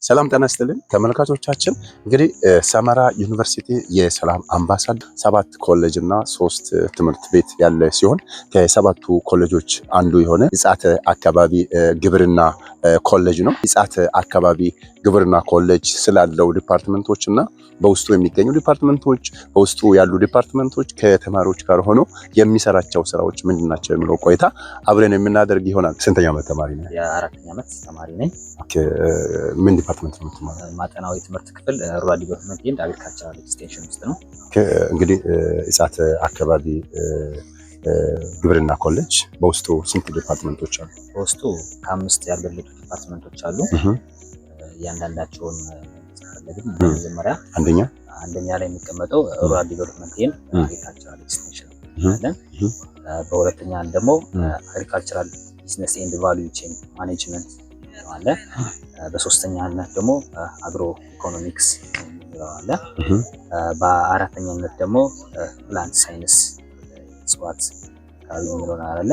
ሰላም ጤና ይስጥልን ተመልካቾቻችን። እንግዲህ ሰመራ ዩኒቨርሲቲ የሰላም አምባሳደር 7 ኮሌጅ እና 3 ትምህርት ቤት ያለ ሲሆን ከሰባቱ ኮሌጆች አንዱ የሆነ ይጻተ አካባቢ ግብርና ኮሌጅ ነው። ይጻተ አካባቢ ግብርና ኮሌጅ ስላለው ዲፓርትመንቶች እና በውስጡ የሚገኙ ዲፓርትመንቶች በውስጡ ያሉ ዲፓርትመንቶች ከተማሪዎች ጋር ሆኖ የሚሰራቸው ስራዎች ምንድናቸው የሚለው ቆይታ አብረን የምናደርግ ይሆናል። ስንተኛ ዓመት ተማሪ ነህ? የ4ኛ ዓመት ተማሪ ነኝ። ምን ዲፓርትመንት ነው የምትማረው? ማጠናዊ ትምህርት ክፍል ሩራል ዲቨሎፕመንት ኤንድ አግሪካልቸራል ኤክስቴንሽን ውስጥ ነው። እንግዲህ ይጻተ አካባቢ ግብርና ኮሌጅ በውስጡ ስንት ዲፓርትመንቶች አሉ? በውስጡ ከ5 ያልበለጡ ዲፓርትመንቶች አሉ። እያንዳንዳቸውን ስለዚህ በመጀመሪያ አንደኛ ላይ የሚቀመጠው ሩራል ዲቨሎፕመንት ኤንድ አግሪካልቸራል ኤክስቴንሽን አለ። በሁለተኛ ደግሞ አግሪካልቸራል ቢዝነስ ኤንድ ቫልዩ ቼን ማኔጅመንት አለ። በሶስተኛነት ደግሞ አግሮ ኢኮኖሚክስ አለ። በአራተኛነት ደግሞ ፕላንት ሳይንስ እጽዋት አካባቢ የሚለው አለ።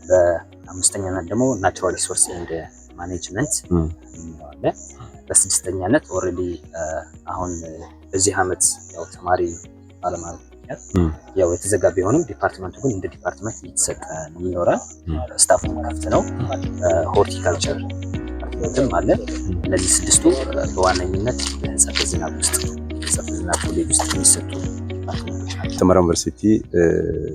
በአምስተኛነት ደግሞ ናቹራል ሪሶርስ ኤንድ ማኔጅመንት አለ። በስድስተኛነት ኦልሬዲ አሁን በዚህ ዓመት ያው ተማሪ ባለማለት ያው የተዘጋ ቢሆንም ዲፓርትመንቱ ግን እንደ ዲፓርትመንት እየተሰጠ ይኖራል። ስታፍ ከፍት ነው። ሆርቲካልቸር ዲፓርትመንትም አለ። እነዚህ ስድስቱ በዋነኝነት በህንጻ ዝናብ ውስጥ ህንጻ ዝናብ ኮሌጅ ውስጥ የሚሰጡ ሰመራ ዩኒቨርሲቲ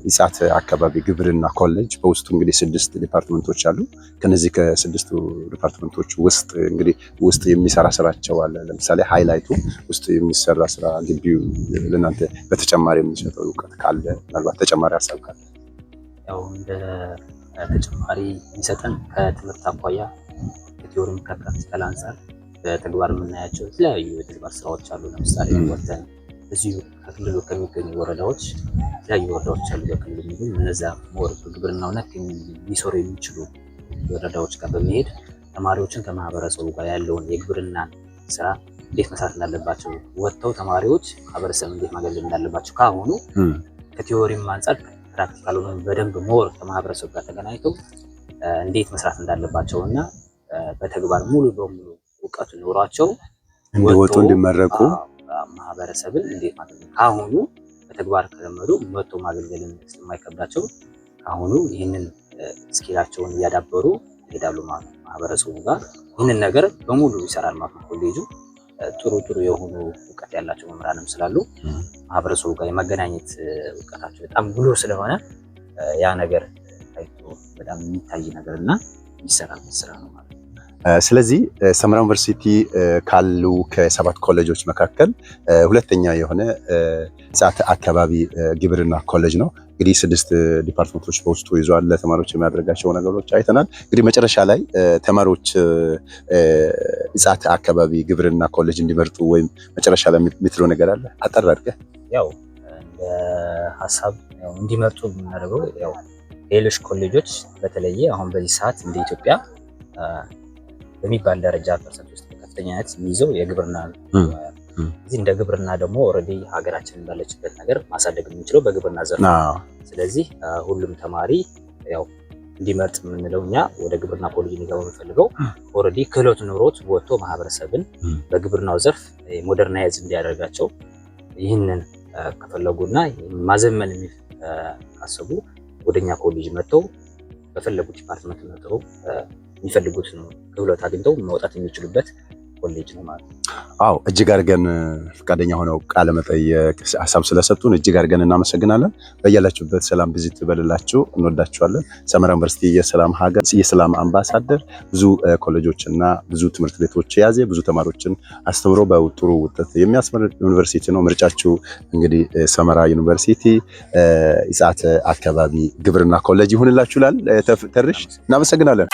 ይጻተ አካባቢ ግብርና ኮሌጅ በውስጡ እንግዲህ 6 ዲፓርትመንቶች አሉ። ከነዚህ ከ6ቱ ዲፓርትመንቶች ውስጥ እንግዲህ ውስጥ የሚሰራ ስራቸው አለ። ለምሳሌ ሃይላይቱ ውስጥ የሚሰራ ስራ ግቢው ለናንተ በተጨማሪ የሚሰጠው እውቀት ካለ ምናልባት ተጨማሪ ሀሳብ ካለ ያው እንደ ተጨማሪ የሚሰጠን ከትምህርት አኳያ ከቲዮሪም ከፕራክቲካል አንፃር በተግባር የምናያቸው የተለያዩ የተግባር ስራዎች አሉ። ለምሳሌ ወተን እዚሁ ከክልሉ ከሚገኙ ወረዳዎች የተለያዩ ወረዳዎች አሉ። በክልሉ የሚገኙ እነዛ ሞር ግብርናው ነክ ሊሰሩ የሚችሉ ወረዳዎች ጋር በመሄድ ተማሪዎችን ከማህበረሰቡ ጋር ያለውን የግብርና ስራ እንዴት መስራት እንዳለባቸው ወጥተው ተማሪዎች ማህበረሰብ እንዴት ማገልገል እንዳለባቸው ካሁኑ ከቲዮሪም አንፃር ፕራክቲካሉን በደንብ ሞር ከማህበረሰቡ ጋር ተገናኝተው እንዴት መስራት እንዳለባቸው እና በተግባር ሙሉ በሙሉ እውቀቱ ኖሯቸው እንደወጡ እንዲመረቁ ማህበረሰብን እንዴት ማገልገል ካሁኑ በተግባር ከለመዱ መጥቶ ማገልገልን ስለማይከብዳቸው ካሁኑ ይህንን ስኪላቸውን እያዳበሩ ይሄዳሉ ማለት ነው። ማህበረሰቡ ጋር ይህንን ነገር በሙሉ ይሰራል ማለት ነው። ኮሌጁ ጥሩ የሆኑ እውቀት ያላቸው መምህራንም ስላሉ ማህበረሰቡ ጋር የመገናኘት እውቀታቸው በጣም ጉልህ ስለሆነ ያ ነገር ታይቶ በጣም የሚታይ ነገርና የሚሰራበት ስራ ነው ማለት ነው። ስለዚህ ሰመራ ዩኒቨርሲቲ ካሉ ከ7 ኮሌጆች መካከል ሁለተኛ የሆነ ይጻተ አካባቢ ግብርና ኮሌጅ ነው። እንግዲህ 6 ዲፓርትመንቶች በውስጡ ይዟል። ለተማሪዎች የሚያደርጋቸው ነገሮች አይተናል። እንግዲህ መጨረሻ ላይ ተማሪዎች ይጻተ አካባቢ ግብርና ኮሌጅ እንዲመርጡ ወይም መጨረሻ ላይ የምትለው ነገር አለ? አጠር አድርገህ ያው እንደ ሀሳብ እንዲመርጡ የምናደርገው ያው ሌሎች ኮሌጆች በተለየ አሁን በዚህ ሰዓት እንደ ኢትዮጵያ በሚባል ደረጃ ፐርሰንት ውስጥ ከፍተኛነት የሚይዘው የግብርና እዚህ እንደ ግብርና ደግሞ ኦልሬዲ ሀገራችን እንዳለችበት ነገር ማሳደግ የምንችለው በግብርና ዘርፍ ነው። ስለዚህ ሁሉም ተማሪ ያው እንዲመርጥ የምንለው እኛ ወደ ግብርና ኮሌጅ እንዲገባ የምንፈልገው ኦልሬዲ ክህሎት ኖሮት ወጥቶ ማህበረሰብን በግብርናው ዘርፍ ሞደርናይዝ እንዲያደርጋቸው ይህንን ከፈለጉና ማዘመን ካሰቡ ወደኛ ኮሌጅ መጥተው በፈለጉት ዲፓርትመንት መጥተው የሚፈልጉትን ክህሎት አግኝተው መውጣት የሚችሉበት ኮሌጅ ነው ማለት ነው። አዎ እጅግ አድርገን ፈቃደኛ ሆነው ቃለ መጠይቅ ሀሳብ ስለሰጡን እጅግ አድርገን እናመሰግናለን። በያላችሁበት ሰላም ቪዚት በልላችሁ እንወዳችኋለን። ሰመራ ዩኒቨርሲቲ የሰላም ሀገር የሰላም አምባሳደር ብዙ ኮሌጆች እና ብዙ ትምህርት ቤቶች የያዘ ብዙ ተማሪዎችን አስተምሮ በጥሩ ውጤት የሚያስመርቅ ዩኒቨርሲቲ ነው። ምርጫችሁ እንግዲህ ሰመራ ዩኒቨርሲቲ ይጻተ አካባቢ ግብርና ኮሌጅ ይሁንላችሁ ይላል። ተርሽ እናመሰግናለን።